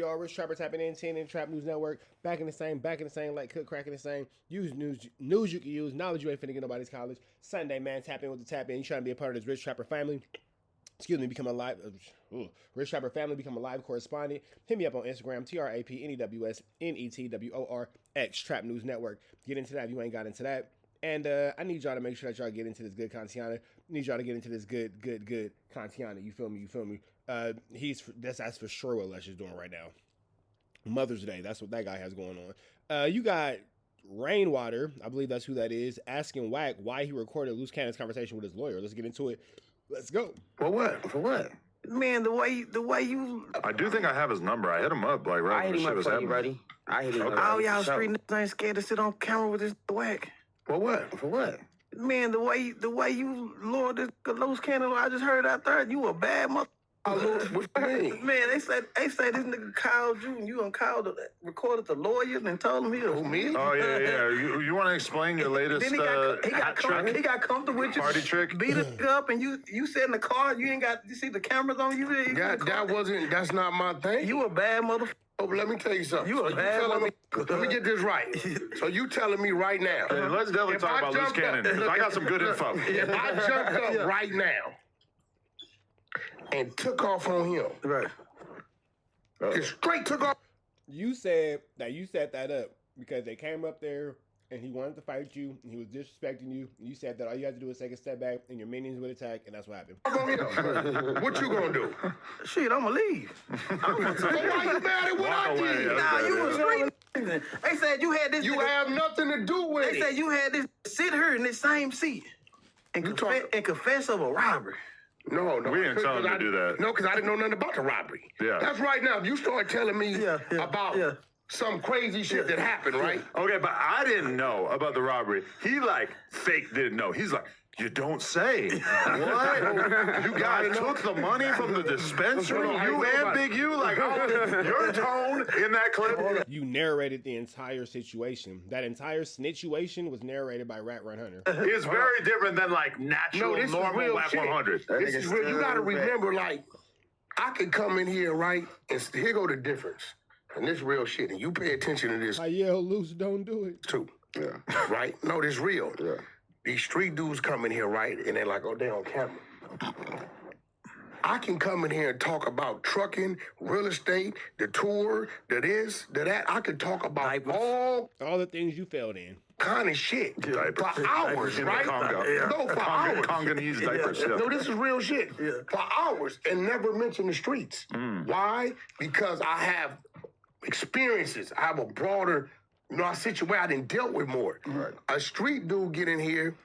y'all. Rich Trapper tapping in, 10 in Trap News Network. Back in the same, like cook, cracking the same. Use news you can use. Knowledge you ain't finna get nobody's college. Sunday, man, tap in with the tap in. You trying to be a part of this Rich Trapper family. Excuse me, become a live Rich Trapper family, become a live correspondent. Hit me up on Instagram, TRAPNEWSNETWORX, Trap News Network. Get into that if you ain't got into that. And I need y'all to make sure that y'all get into this good Kantiana. Need y'all to get into this good Kantiana. You feel me? That's for sure what Lesh is doing right now. Mother's Day, that's what that guy has going on. You got Rainwater, I believe that's who that is, asking Wack why he recorded Loose Cannon's conversation with his lawyer. Let's get into it. Let's go. For what? For what? Man, the way you. I do think I have his number. I hit him up like right when the shit was happening. Buddy. I hit him up. All y'all street niggas ain't scared to sit on camera with this Wack. For what? For what? Man, the way you lured this Loose Cannon, I just heard out there, you a bad mother. What you mean? Man, they say this nigga called you and you recorded the lawyers and told him he was me? Oh yeah. You want to explain your latest then he got comfortable with you. Party trick? Beat us up and you sat in the car, you see the cameras on you. That's not my thing. You a bad motherfucker. Oh, but let me tell you something. You a bad motherfucker. Let me get this right. So you telling me right now. Yeah, let's definitely talk about Loose Cannon. I got some good info. If I jumped up right now and took off on him. Right. Just straight took off. You said you set that up because they came up there and he wanted to fight you and he was disrespecting you. And you said that all you had to do was take a step back and your minions would attack, and that's what happened. What you gonna do? Shit, I'ma leave. Why you mad at what I did? Nah, you was street. They said you had this. You have nothing to do with it. They said you had this sit here in this same seat and confess of a robbery. No. We didn't tell him to do that. No, because I didn't know nothing about the robbery. Yeah. That's right now. You start telling me about some crazy shit that happened, right? Okay, but I didn't know about the robbery. He fake didn't know. He's like, you don't say. What? You guys took the money from the dispensary? You and Big U? Your tone in that clip? You narrated the entire situation. That entire snitchuation was narrated by Rat Run Hunter. It's very different than natural, normal Wack 100. This is real. You got to remember, I could come in here, right? And here go the difference. And this real shit. And you pay attention to this. I yell loose, don't do it. Too. Yeah. Right? No, this real. Yeah. These street dudes come in here, right? And they're like, oh, they on camera. I can come in here and talk about trucking, real estate, the tour, the this, the that. I can talk about all the things you failed in. Kind of shit. For hours, right? No, for hours. Congolese diapers. Yeah. No, this is real shit. Yeah. For hours and never mention the streets. Why? Because I have experiences. I have a broader situation I done dealt with more. Right. A street dude get in here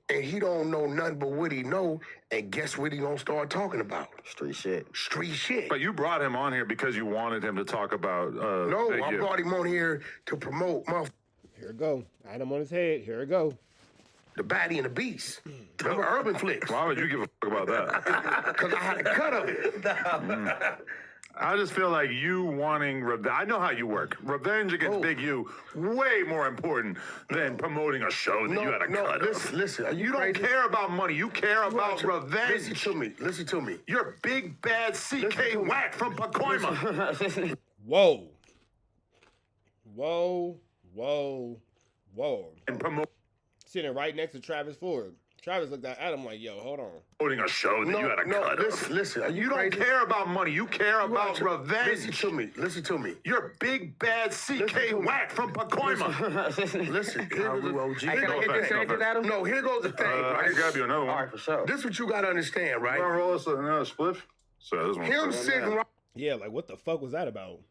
and he don't know nothing but what he know, and guess what he gonna start talking about? Street shit. Street shit. But you brought him on here because you wanted him to talk about No, I brought him on here to promote Here it go. Adam on his head. Here it go. The Baddie and the Beast. Remember Urban Flicks? Why would you give a fuck about that? Because I had a cut of it. I just feel like you wanting revenge. I know how you work. Revenge against Big U, way more important than promoting a show that you had a cut of. Listen, you don't care about money. You care about revenge. Listen to me. You're big bad CK Wack from Pacoima. Whoa. And promote. Sitting right next to Travis Ford. Travis looked at Adam like, yo, hold on. Promoting a show that you had a cut of. Listen. You don't care about money. You care about revenge. Listen to me. You're big bad CK Wack from Pacoima. Listen. Adam? Here goes the thing. I can grab you another one. All right, for sure. This is what you got to understand, right? You want to roll us another spliff? So this one. Him sitting right. Yeah, what the fuck was that about?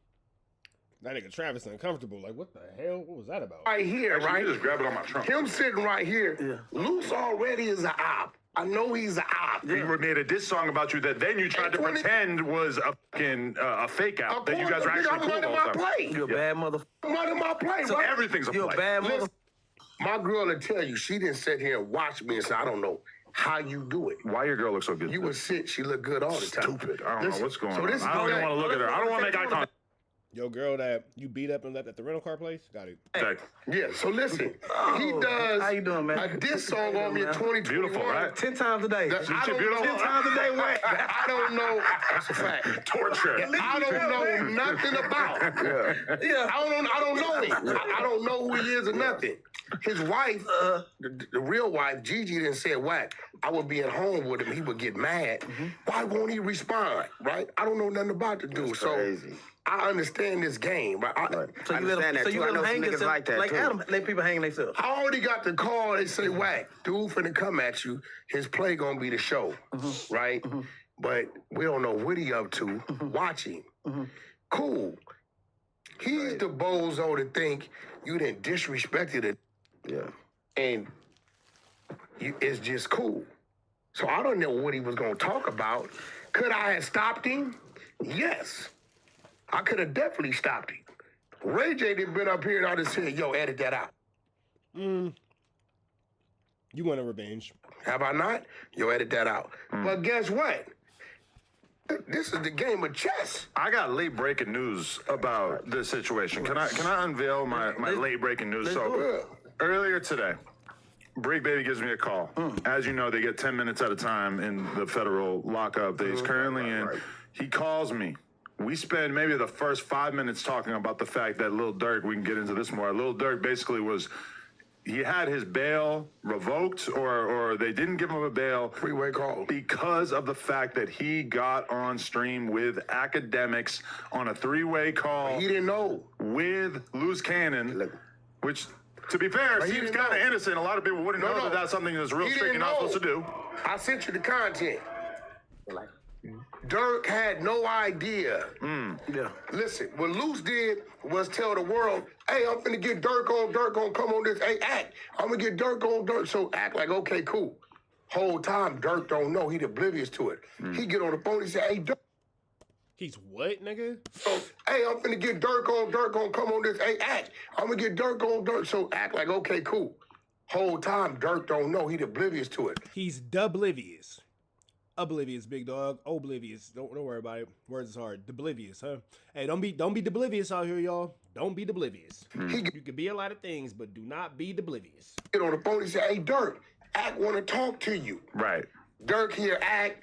That nigga Travis uncomfortable. What the hell? What was that about? Right here, Actually, right? You just grab it on my trunk. Him sitting right here. Yeah. Loose already is an op. I know he's an op. He made a diss song about you that then you tried to pretend was a fucking fake out. That you guys are actually cool all the time. You're a bad motherfucker. I'm running my play, so right? everything's a play. You're a bad motherfucker. My girl will tell you, she didn't sit here and watch me and say, I don't know how you do it. Why your girl look so good? You would sit, she look good all the time. Stupid. I don't know what's going on. I don't even want to look at her. I don't want to make eye contact. Your girl that you beat up and left at the rental car place? Got it. Okay. Yeah, so listen, he does How you doing, man? a diss song on me in 2021. Beautiful, right? 10 times a day. I don't know. 10 times a day, Wack. I don't know. That's a fact. Torture. I don't know nothing about. Yeah. I don't know him. I don't know who he is or nothing. His wife, the real wife, Gigi, didn't say, Wack, I would be at home with him. He would get mad. Why won't he respond? Right? I don't know nothing about the dude. So crazy. I understand this game. Right? So you let him hang yourself like that, like too. Adam, let people hang themselves. I already got the call. They say, Wack, dude finna come at you. His play gonna be the show, right? But we don't know what he up to. Watch him. Cool. He's the bozo to think you didn't disrespected it. Yeah. And it's just cool. So I don't know what he was gonna talk about. Could I have stopped him? Yes. I could have definitely stopped him. Ray J done been up here and I just said, yo, edit that out. You want a revenge. Have I not? Yo, edit that out. But guess what? This is the game of chess. I got late breaking news about this situation. Can I unveil my late breaking news? So earlier today, Bricc Baby gives me a call. As you know, they get 10 minutes at a time in the federal lockup that he's currently in. He calls me. We spend maybe the first 5 minutes talking about the fact that Lil Durk, we can get into this more, Lil Durk basically he had his bail revoked or they didn't give him a bail. Freeway call. Because of the fact that he got on stream with academics on a three-way call. He didn't know. With Luce Cannon, which, to be fair, He seems didn't kind of know. innocent. A lot of people wouldn't know that that's something that's real He strict didn't you're not know. supposed to do. I sent you the content. Dirk had no idea. Yeah. Listen, what Luce did was tell the world, hey, I'm finna get Dirk on, come on this. Hey, act. I'm gonna get Dirk on, Dirk. So act like, okay, cool. Whole time, Dirk don't know. He's oblivious to it. He get on the phone, he say, hey, Dirk. He's what, nigga? So, hey, I'm finna get Dirk on, come on this. Hey, act. I'm gonna get Dirk on, So act like, okay, cool. Whole time, Dirk don't know. He's oblivious to it. He's dublivious. Oblivious, big dog. Oblivious. Don't worry about it. Words is hard. Dublivious, huh? Hey, don't be dublivious out here, y'all. Don't be dublivious. You can be a lot of things, but do not be dublivious. Get on the phone, he say, hey, Dirk, act wanna talk to you. Right. Dirk here, act.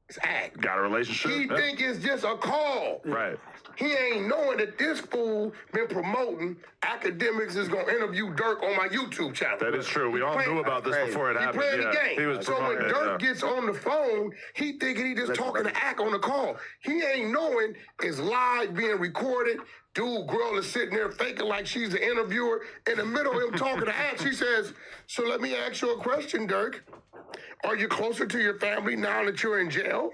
It's act. Got a relationship? He think it's just a call. Right. He ain't knowing that this fool been promoting academics is gonna interview Dirk on my YouTube channel. That is true. We all knew about this before it He happened. playing the game. He was So when promoting it, Dirk gets on the phone, he thinking he just talking to Ack on the call. He ain't knowing it's live being recorded. Dude, girl is sitting there faking like she's the interviewer. In the middle of him talking to Ack, she says, so let me ask you a question, Dirk. Are you closer to your family now that you're in jail?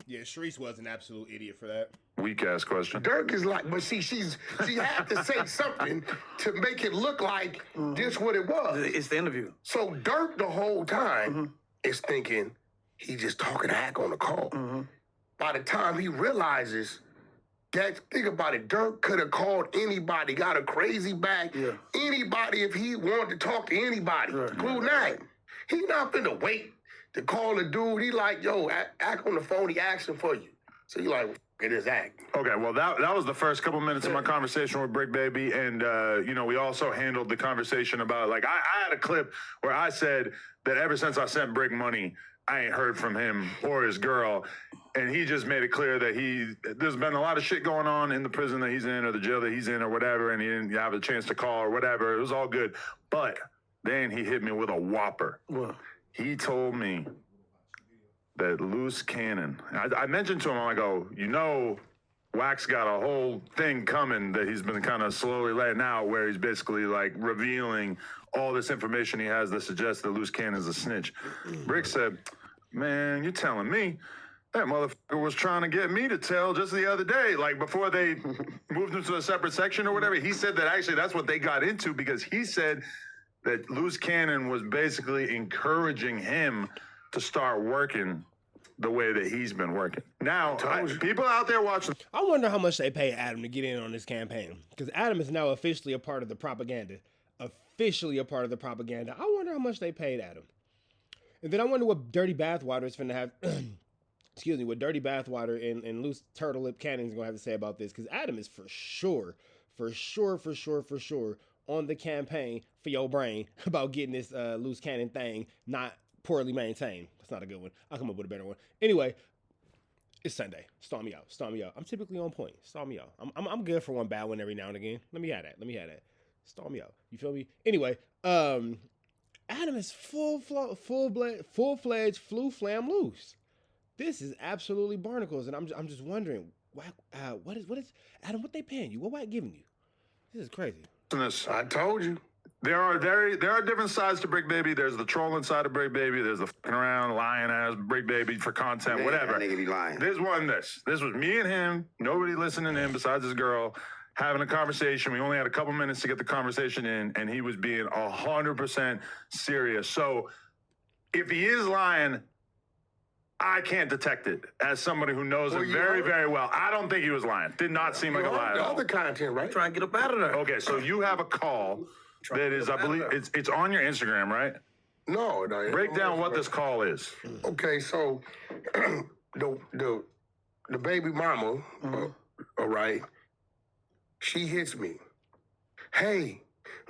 Yeah, Sharice was an absolute idiot for that. Weak ass question. Dirk is like, but see, she had to say something to make it look like this what it was. It's the interview. So Dirk the whole time is thinking he just talking to Hack on the call. By the time he realizes that, think about it, Dirk could have called anybody, got a crazy back, anybody if he wanted to talk to anybody, including Hack. He not finna wait to call the dude. He like, yo, Hack on the phone, he asking for you. So he like, it is Act. Okay, well, that was the first couple minutes of my conversation with Bricc Baby, and, we also handled the conversation about, like, I had a clip where I said that ever since I sent Bricc money, I ain't heard from him or his girl, and he just made it clear that there's been a lot of shit going on in the prison that he's in or the jail that he's in or whatever, and he didn't have a chance to call or whatever. It was all good, but then he hit me with a whopper. What? He told me that Luce Cannon, I mentioned to him, I go, Wack's got a whole thing coming that he's been kind of slowly letting out where he's basically like revealing all this information he has that suggests that Luce Cannon's a snitch. Bricc said, man, you're telling me that motherfucker was trying to get me to tell just the other day, like before they moved into a separate section or whatever. He said that actually that's what they got into because he said that Luce Cannon was basically encouraging him to start working the way that he's been working. Now, people out there watching. I wonder how much they pay Adam to get in on this campaign. Because Adam is now officially a part of the propaganda. I wonder how much they paid Adam. And then I wonder what dirty bathwater is finna have what Dirty Bathwater and Loose Turtle Lip Cannon is going to have to say about this, because Adam is for sure on the campaign for your brain about getting this Loose Cannon thing not poorly maintained. That's not a good one. I'll come up with a better one. Anyway, it's Sunday. Storm me out. I'm typically on point. Storm me out. I'm good for one bad one every now and again. Let me have that. Storm me out. You feel me? Anyway, Adam is full-fledged flu flam loose. This is absolutely barnacles, and I'm just wondering, what is Adam? What they paying you? What Wack giving you? This is crazy. I told you. There are different sides to Bricc Baby. There's the trolling side of Bricc Baby. There's the fucking around, lying ass Bricc Baby for content, Man, whatever. that nigga be lying. This was me and him, nobody listening to him besides his girl, having a conversation. We only had a couple minutes to get the conversation in, and he was being 100% serious. So if he is lying, I can't detect it as somebody who knows him very, very well. I don't think he was lying. Did not seem like a lie at The all. other content, right? Try and get up out of there. Okay, so you have a call that is, I believe, it's on your Instagram, right? No. Break down what this call is. Okay, so the baby mama, all right, she hits me. Hey,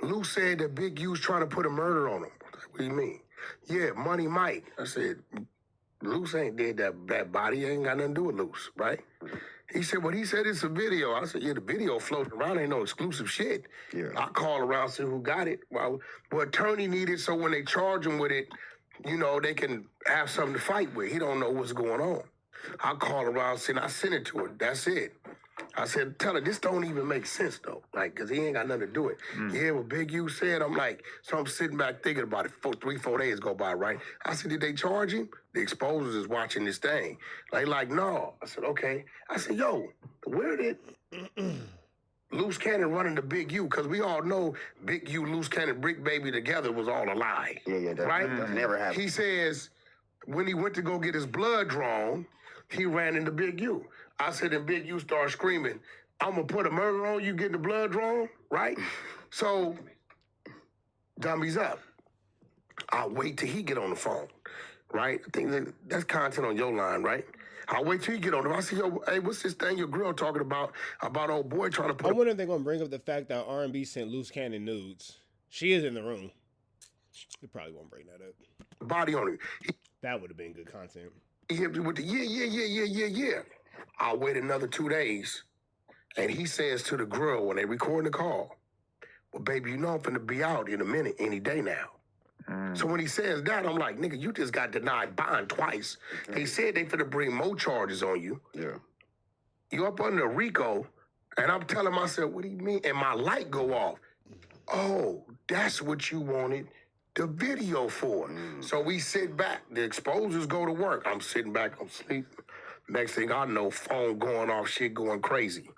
Lou said that Big U's trying to put a murder on him. What do you mean? Yeah, Money Mike. I said, Luce ain't did that body. Ain't got nothing to do with Luce, right? He said, well, he said it's a video. I said, yeah, the video floating around ain't no exclusive shit. Yeah. I call around, see who got it. Well, attorney needed so when they charge him with it, you know, they can have something to fight with. He don't know what's going on. I call around, and I send it to her. That's it. I said, tell her, this don't even make sense, though. Like, because he ain't got nothing to do it. Yeah, what Big U said, I'm like, so I'm sitting back thinking about it. 3-4 days go by, right? I said, did they charge him? The exposers is watching this thing. Like, no. I said, okay. I said, yo, where did Loose Cannon run into Big U? Because we all know Big U, Loose Cannon, Bricc Baby together was all a lie. Yeah, that right? never happened. He says, when he went to go get his blood drawn, he ran into Big U. I said, and Big U started screaming, I'm going to put a murder on you getting the blood drawn, right? So, dummies up. I'll wait till he get on the phone, right? I think that's content on your line, right? I'll wait till he get on the phone. I said, yo, hey, what's this thing your girl talking about old boy trying to put I wonder if they're going to bring up the fact that R&B sent Loose Cannon nudes. She is in the room. They probably won't bring that up. Body on him. That would have been good content. He hit me with the yeah. I'll wait another 2 days. And he says to the girl when they record the call, well, baby, you know I'm finna be out in a minute, any day now. So when he says that, I'm like, nigga, you just got denied bond twice. They said they finna bring more charges on you. Yeah. You up under RICO, and I'm telling myself, what do you mean? And my light go off. Oh, that's what you wanted the video for. So we sit back. The exposers go to work. I'm sitting back, I'm sleeping. Next thing I know, phone going off, shit going crazy.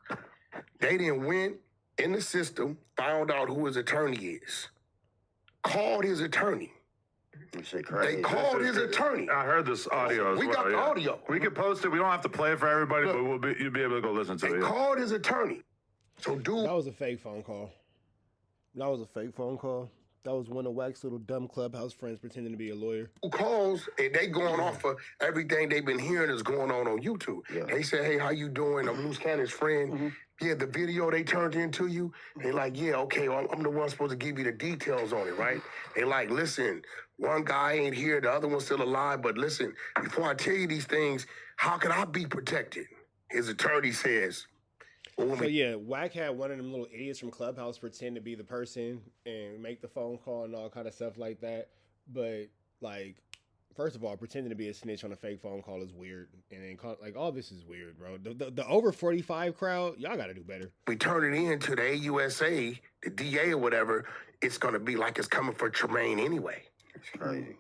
They didn't went in the system, found out who his attorney is. Called his attorney. They called his attorney. I heard this audio as well. We got the audio. We can post it. We don't have to play it for everybody, but you'll be able to go listen to it. They called his attorney. So dude. That was a fake phone call. That was one of Wack's little dumb clubhouse friends pretending to be a lawyer. Who calls and they going off of everything they've been hearing is going on YouTube. Yeah. They say, hey, how you doing? I'm Loose Cannon's friend. Yeah, the video they turned into you. They like, yeah, okay, well, I'm the one supposed to give you the details on it, right? They like, listen, one guy ain't here, the other one's still alive, but listen, before I tell you these things, how can I be protected? His attorney says. So yeah, Wack had one of them little idiots from Clubhouse pretend to be the person and make the phone call and all kind of stuff like that. But like, first of all, pretending to be a snitch on a fake phone call is weird, and then like all this is weird, bro. The over 45 crowd, y'all got to do better. We turn it in to the AUSA, the DA or whatever. It's gonna be like it's coming for Tremaine anyway. It's crazy.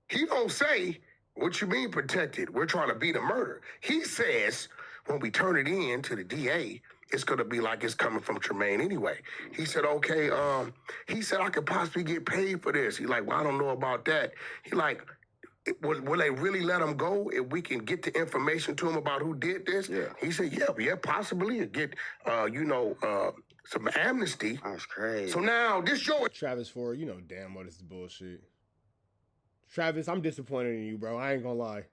He don't say, what you mean protected? We're trying to beat a murder. He says when we turn it in to the DA, it's going to be like it's coming from Tremaine anyway. He said, okay, he said I could possibly get paid for this. He's like, well, I don't know about that. He like, will they really let him go if we can get the information to him about who did this? Yeah. He said, yeah, possibly get, some amnesty. That's crazy. So now this show. Travis Ford, you know damn well this is bullshit. Travis, I'm disappointed in you, bro. I ain't gonna lie.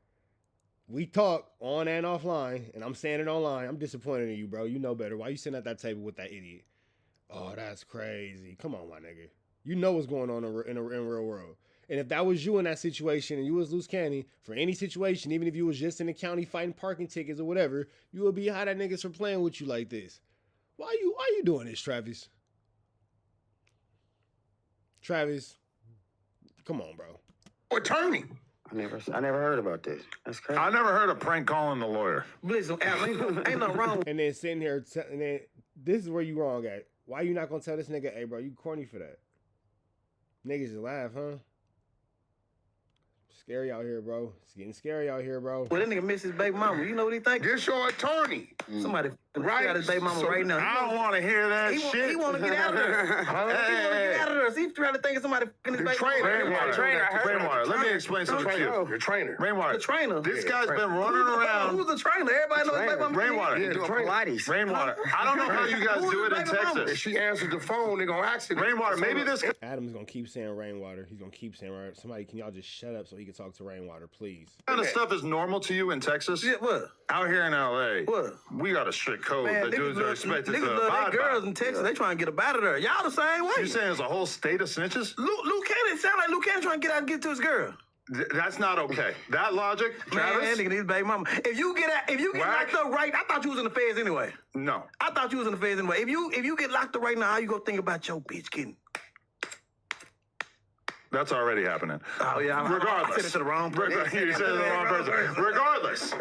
we talk on and offline, and I'm saying it online. I'm disappointed in you, bro. You know better. Why you sitting at that table with that idiot? Oh, that's crazy. Come on, my nigga. You know what's going on in real world. And if that was you in that situation and you was Luce Cannon, for any situation, even if you was just in the county fighting parking tickets or whatever, you would be hot at niggas for playing with you like this. Why you doing this, Travis? Travis, come on, bro. Attorney. I never heard about this. That's crazy. I never heard of prank calling the lawyer. Listen, Adam, ain't nothing wrong. And then sitting here, and then this is where you wrong at. Why you not gonna tell this nigga, hey, bro, you corny for that? Niggas just laugh, huh? Scary out here, bro. It's getting scary out here, bro. Well, that nigga miss his baby mama. You know what he think? This your attorney. Somebody Right. got his baby mama So, right now. I don't want to hear that shit. He want to get out of there. He want to get out of there. See, he's trying to think of somebody fucking his The baby trainer. mama. Rainwater, let me explain something to you. The trainer. Rainwater, The trainer. this Yeah, guy's trainer. been running around. Who's the trainer? Everybody knows his baby mama. Rainwater, Yeah, the trainer. Pilates. Rainwater. I don't know how you guys Who's do it the in baby mama? If Texas. she answers the phone, they're gonna ask it. Rainwater, maybe this. Adam's gonna keep saying Rainwater. He's gonna keep saying Rainwater. Somebody, can y'all just shut up so he can talk to Rainwater, please? kind of stuff is normal to you in Texas? Shit, what? Out here in LA, What? we got a strict code that dudes are expected niggas to love abide their girls by. in Texas. They trying to get up out of there. Y'all the same way. You saying there's a whole state of snitches? Luke Cannon sound like Luke Cannon trying to get out and get to his girl. That's not okay. That logic, Man, Travis? that nigga need his baby mama. If you get Wack? locked up right, I thought you was in the feds anyway. No. I thought you was in the feds anyway. If you get locked up right now, how you gonna think about your bitch getting? That's already happening. Oh yeah, Regardless. I said it to the wrong person. You said it to the wrong person. Regardless.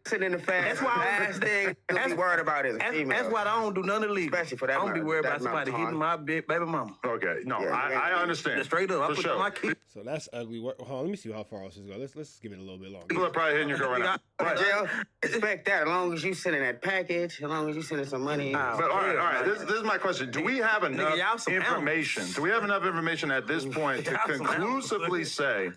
Sitting in the fast. That's why last thing you'll be worried about is a female. That's why I don't do none of the legal. Especially for that I don't be matter. worried That about somebody amount of hitting my baby mama. Okay. No, Yeah, I understand. Straight up, I For put sure. my kid. So that's ugly. Hold on, let me see how far else this goes. Let's give it a little bit longer. People are probably hitting your girl right now. But jail, expect that. As long as you sending that package, as long as you sending some money. Oh. But all right. This is my question. Do we have enough y'all some information? Do we have enough information at this point to Y'all some conclusively say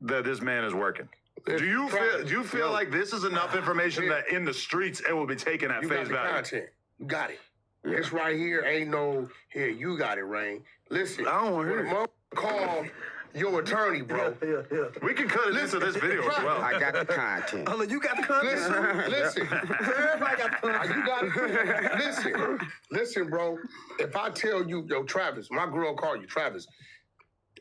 that this man is working? Do you feel like this is enough information that in the streets it will be taken at You face got the value? content. You got it. This right here ain't no, here, you got it, Rain. Listen, I don't wanna hear when a mother call your attorney, bro. Yeah. We can cut it into this video as well. I got the content. Oh, look, you got the content. Listen. Everybody got the content. You got it. Listen, bro. If I tell you, yo, Travis, my girl called you, Travis,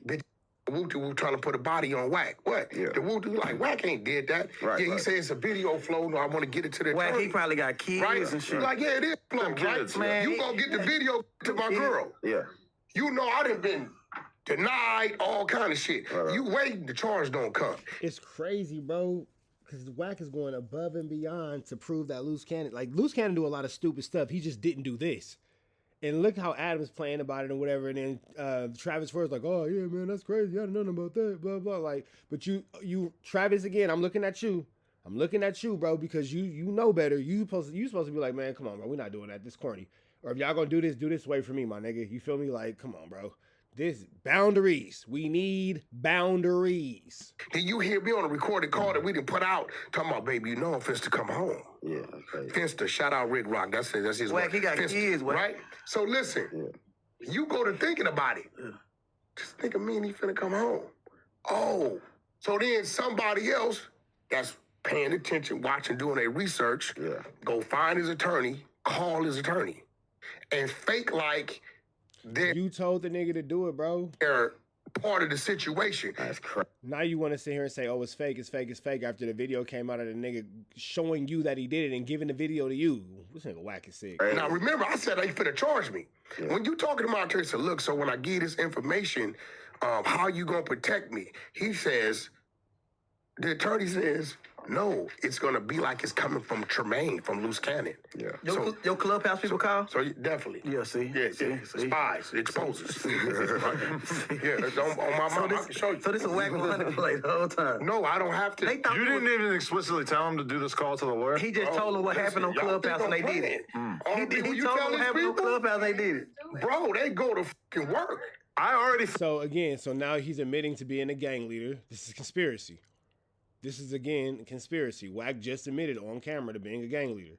bitch, Woo trying to put a body on Wack. What? Yeah. The Woo like, Wack ain't did that. Right, yeah, he right. said it's a video flow. No, I want to get it to the Well, attorney. he probably got kids Right? and shit. Like, yeah, it is flow, Them right? kids, man. You gonna get the video to my girl. Yeah. You know I done been denied all kind of shit. Right. You waiting, the charge don't come. It's crazy, bro. Because Wack is going above and beyond to prove that Luce Cannon, like Luce Cannon do a lot of stupid stuff. He just didn't do this. And look how Adam's playing about it and whatever. And then Travis first like, oh yeah, man, that's crazy. I didn't know nothing about that. Blah blah. Like, but you Travis again. I'm looking at you. I'm looking at you, bro, because you know better. You supposed to be like, man, come on, bro. We're not doing that. This corny. Or if y'all gonna do this way for me, my nigga. You feel me? Like, come on, bro. This boundaries. We need boundaries. Then you hear me on a recorded call that we didn't put out talking about, baby, you know I'm finna come home. Yeah, that's crazy. Finster, shout out Rick Rock. That's his Wack, word. he got Finster, kids, Wack. right? So listen, you go to thinking about it. Just think of me and he finna come home. Oh, so then somebody else that's paying attention, watching, doing their research, go find his attorney, call his attorney, and fake like they're You told the nigga to do it, bro. part of the situation. That's crazy. Now you want to sit here and say, oh, it's fake, it's fake, it's fake, after the video came out of the nigga showing you that he did it and giving the video to you. This nigga Wack is sick. Now remember, I said they finna charge me. When you talking to my attorney, said, look, so when I give this information, how you gonna protect me? He says, the attorney says, no, it's gonna be like it's coming from Tremaine, from Luce Cannon. Yeah. Your clubhouse people call? So definitely. Yeah, see? Yeah, see? Spies, exposers. Yeah, that's on my mom, I can show you. So this is a Wack 100 play the whole time. No, I don't have to. They thought You didn't even explicitly tell him to do this call to the lawyer? He just told them what happened on Y'all Clubhouse and think they I'm did it. playing? He You told tell them what these happened on people? Clubhouse they did it. Bro, they go to fucking work. I already So again, now he's admitting to being a gang leader. This is conspiracy. This is again conspiracy. Wack just admitted on camera to being a gang leader.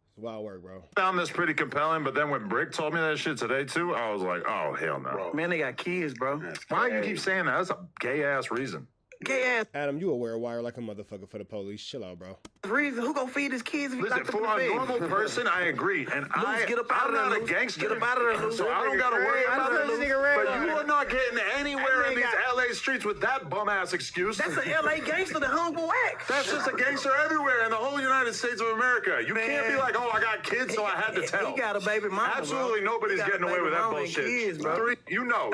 It's wild work, bro. found this pretty compelling, but then when Bricc told me that shit today too, I was like, oh, hell no. Bro. Man, they got kids, bro. Why do you keep saying that? That's a gay-ass reason. gay ass Adam, you a wear wire like a motherfucker for the police. Chill out, bro. reason. Who gonna feed his kids if you Listen, locked up for in the a bed? normal person, I agree. And Get up out I'm of there, not a Luce. gangster. Get up out of there, Luce. So I don't got to worry I about know it. this nigga red. But you are not getting anywhere That in these nigga LA streets with that bum-ass excuse. That's an LA gangster that hung for Wack. That's just a gangster everywhere in the whole United States of America. You can't be like, oh, I got kids, so I had to tell. He got a baby mama. Absolutely nobody's getting away with that bullshit. Kids, bro. You know.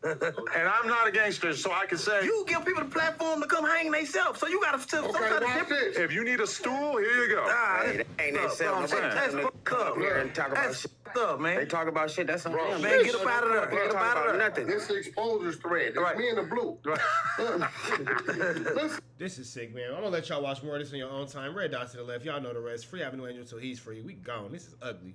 And I'm not a gangster, so I can say, You give people the platform to come hang themselves, so you gotta tell some Okay, kind of watch difference. this. if you need a stool, here you go. Hey, they ain't they sell That's what I'm That's saying. fucked up, here and talk about That's shit. fucked up, man. They talk about shit. That's on them. Man, get up out of there. They Get talk up out about of there. nothing. This exposure's thread. It's Right. me in the blue. Listen, This is sick, man. I'm gonna let y'all watch more of this on your own time. Red dots to the left. Y'all know the rest. Free Avenue Angel till he's free. We gone. This is ugly.